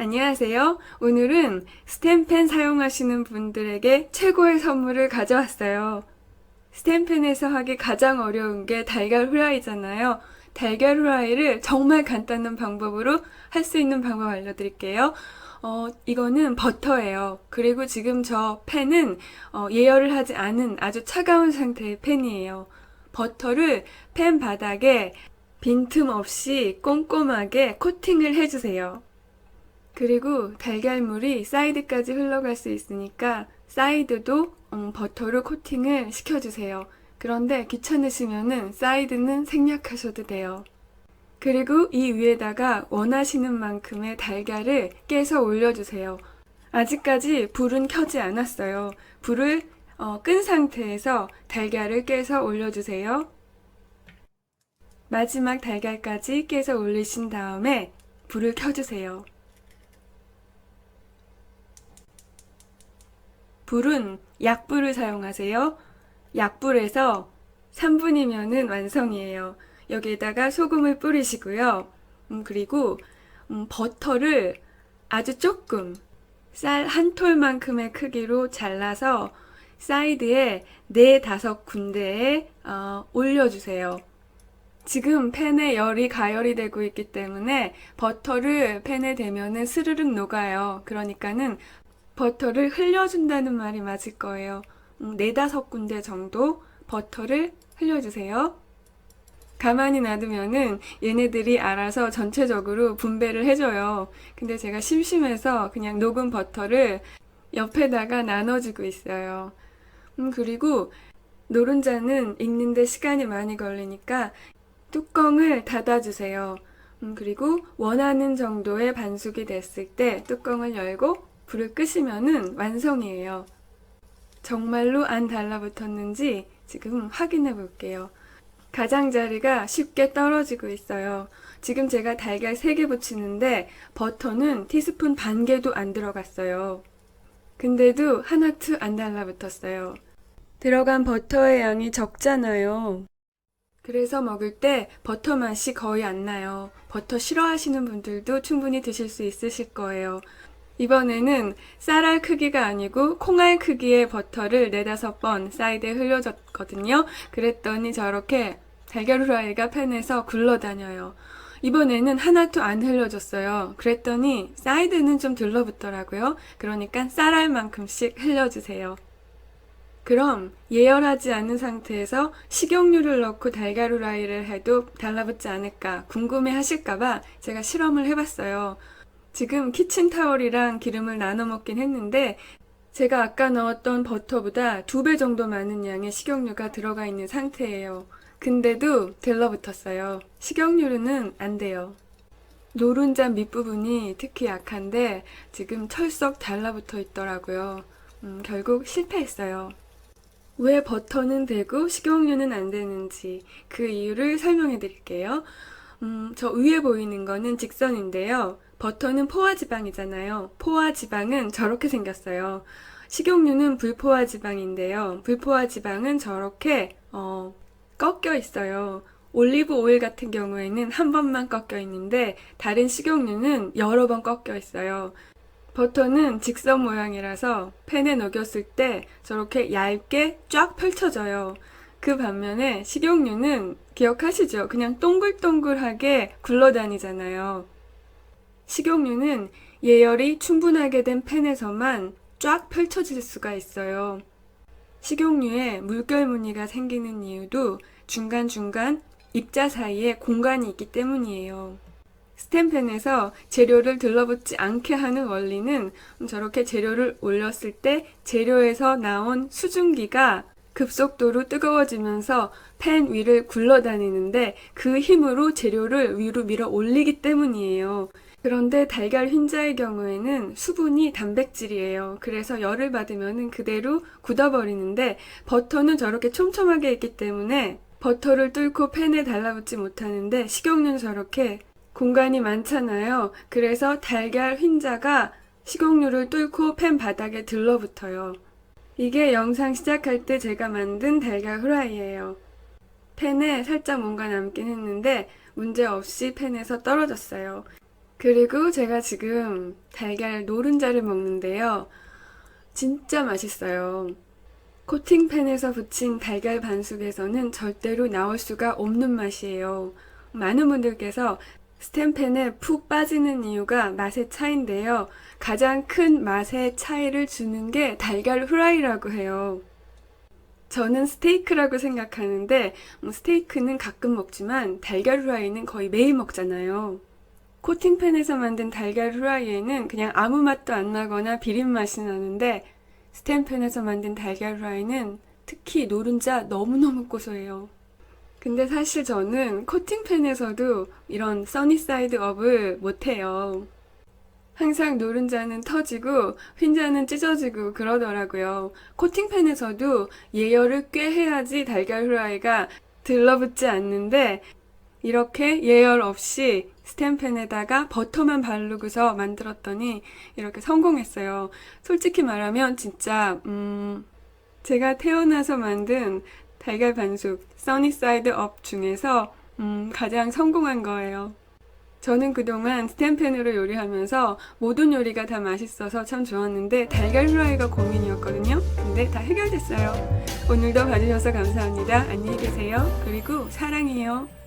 안녕하세요. 오늘은 스텐펜 사용하시는 분들에게 최고의 선물을 가져왔어요. 스텐펜에서 하기 가장 어려운 게 달걀 후라이잖아요. 달걀 후라이를 정말 간단한 방법으로 할 수 있는 방법 알려드릴게요. 이거는 버터예요. 그리고 지금 저 팬은 예열을 하지 않은 아주 차가운 상태의 팬이에요. 버터를 팬 바닥에 빈틈없이 꼼꼼하게 코팅을 해주세요. 그리고 달걀물이 사이드까지 흘러갈 수 있으니까 사이드도 버터로 코팅을 시켜주세요. 그런데 귀찮으시면은 사이드는 생략하셔도 돼요. 그리고 이 위에다가 원하시는 만큼의 달걀을 깨서 올려주세요. 아직까지 불은 켜지 않았어요. 불을 끈 상태에서 달걀을 깨서 올려주세요. 마지막 달걀까지 깨서 올리신 다음에 불을 켜주세요. 불은 약불을 사용하세요. 약불에서 3분이면은 완성이에요. 여기에다가 소금을 뿌리시고요. 그리고 버터를 아주 조금 쌀 한 톨만큼의 크기로 잘라서 사이드에 4-5군데에 올려주세요. 지금 팬에 열이 가열이 되고 있기 때문에 버터를 팬에 대면은 스르륵 녹아요. 그러니까는 버터를 흘려준다는 말이 맞을 거예요. 4-5군데 정도 버터를 흘려주세요. 가만히 놔두면은 얘네들이 알아서 전체적으로 분배를 해줘요. 근데 제가 심심해서 그냥 녹은 버터를 옆에다가 나눠주고 있어요. 그리고 노른자는 익는데 시간이 많이 걸리니까 뚜껑을 닫아주세요. 그리고 원하는 정도의 반숙이 됐을 때 뚜껑을 열고 불을 끄시면은 완성이에요. 정말로 안 달라붙었는지 지금 확인해 볼게요. 가장자리가 쉽게 떨어지고 있어요. 지금 제가 달걀 3개 붙이는데 버터는 티스푼 반 개도 안 들어갔어요. 근데도 하나도 안 달라붙었어요. 들어간 버터의 양이 적잖아요. 그래서 먹을 때 버터 맛이 거의 안 나요. 버터 싫어하시는 분들도 충분히 드실 수 있으실 거예요. 이번에는 쌀알 크기가 아니고 콩알 크기의 버터를 4-5번 사이드에 흘려줬거든요. 그랬더니 저렇게 달걀 후라이가 팬에서 굴러다녀요. 이번에는 하나도 안 흘려줬어요. 그랬더니 사이드는 좀 들러붙더라고요. 그러니까 쌀알만큼씩 흘려주세요. 그럼 예열하지 않은 상태에서 식용유를 넣고 달걀 후라이를 해도 달라붙지 않을까 궁금해 하실까봐 제가 실험을 해봤어요. 지금 키친타올이랑 기름을 나눠 먹긴 했는데 제가 아까 넣었던 버터보다 2배 정도 많은 양의 식용유가 들어가 있는 상태예요. 근데도 들러붙었어요. 식용유로는 안 돼요. 노른자 밑부분이 특히 약한데 지금 철썩 달라붙어 있더라고요. 결국 실패했어요. 왜 버터는 되고 식용유는 안 되는지 그 이유를 설명해 드릴게요. 저 위에 보이는 거는 직선인데요. 버터는 포화지방이잖아요. 포화지방은 저렇게 생겼어요. 식용유는 불포화지방인데요. 불포화지방은 저렇게 꺾여 있어요. 올리브 오일 같은 경우에는 한 번만 꺾여 있는데 다른 식용유는 여러 번 꺾여 있어요. 버터는 직선 모양이라서 팬에 녹였을 때 저렇게 얇게 쫙 펼쳐져요. 그 반면에 식용유는 기억하시죠? 그냥 동글동글하게 굴러다니잖아요. 식용유는 예열이 충분하게 된 팬에서만 쫙 펼쳐질 수가 있어요. 식용유에 물결 무늬가 생기는 이유도 중간중간 입자 사이에 공간이 있기 때문이에요. 스텐팬에서 재료를 들러붙지 않게 하는 원리는 저렇게 재료를 올렸을 때 재료에서 나온 수증기가 급속도로 뜨거워지면서 팬 위를 굴러다니는데 그 힘으로 재료를 위로 밀어 올리기 때문이에요. 그런데 달걀 흰자의 경우에는 수분이 단백질이에요. 그래서 열을 받으면 그대로 굳어버리는데 버터는 저렇게 촘촘하게 있기 때문에 버터를 뚫고 팬에 달라붙지 못하는데 식용유는 저렇게 공간이 많잖아요. 그래서 달걀 흰자가 식용유를 뚫고 팬 바닥에 들러붙어요. 이게 영상 시작할 때 제가 만든 달걀 후라이예요. 팬에 살짝 뭔가 남긴 했는데 문제없이 팬에서 떨어졌어요. 그리고 제가 지금 달걀 노른자를 먹는데요. 진짜 맛있어요. 코팅팬에서 붙인 달걀 반숙에서는 절대로 나올 수가 없는 맛이에요. 많은 분들께서 스텐팬에 푹 빠지는 이유가 맛의 차이인데요. 가장 큰 맛의 차이를 주는 게 달걀 후라이라고 해요. 저는 스테이크라고 생각하는데 스테이크는 가끔 먹지만 달걀 후라이는 거의 매일 먹잖아요. 코팅팬에서 만든 달걀 후라이에는 그냥 아무 맛도 안 나거나 비린 맛이 나는데 스텐팬에서 만든 달걀 후라이는 특히 노른자 너무너무 고소해요. 근데 사실 저는 코팅팬에서도 이런 써니사이드 업을 못해요. 항상 노른자는 터지고 흰자는 찢어지고 그러더라고요. 코팅팬에서도 예열을 꽤 해야지 달걀 후라이가 들러붙지 않는데 이렇게 예열 없이 스텐팬에다가 버터만 바르고서 만들었더니 이렇게 성공했어요. 솔직히 말하면 진짜 제가 태어나서 만든 달걀 반숙 써니사이드 업 중에서 가장 성공한 거예요. 저는 그동안 스텐팬으로 요리하면서 모든 요리가 다 맛있어서 참 좋았는데 달걀 후라이가 고민이었거든요. 근데 다 해결됐어요. 오늘도 봐주셔서 감사합니다. 안녕히 계세요. 그리고 사랑해요.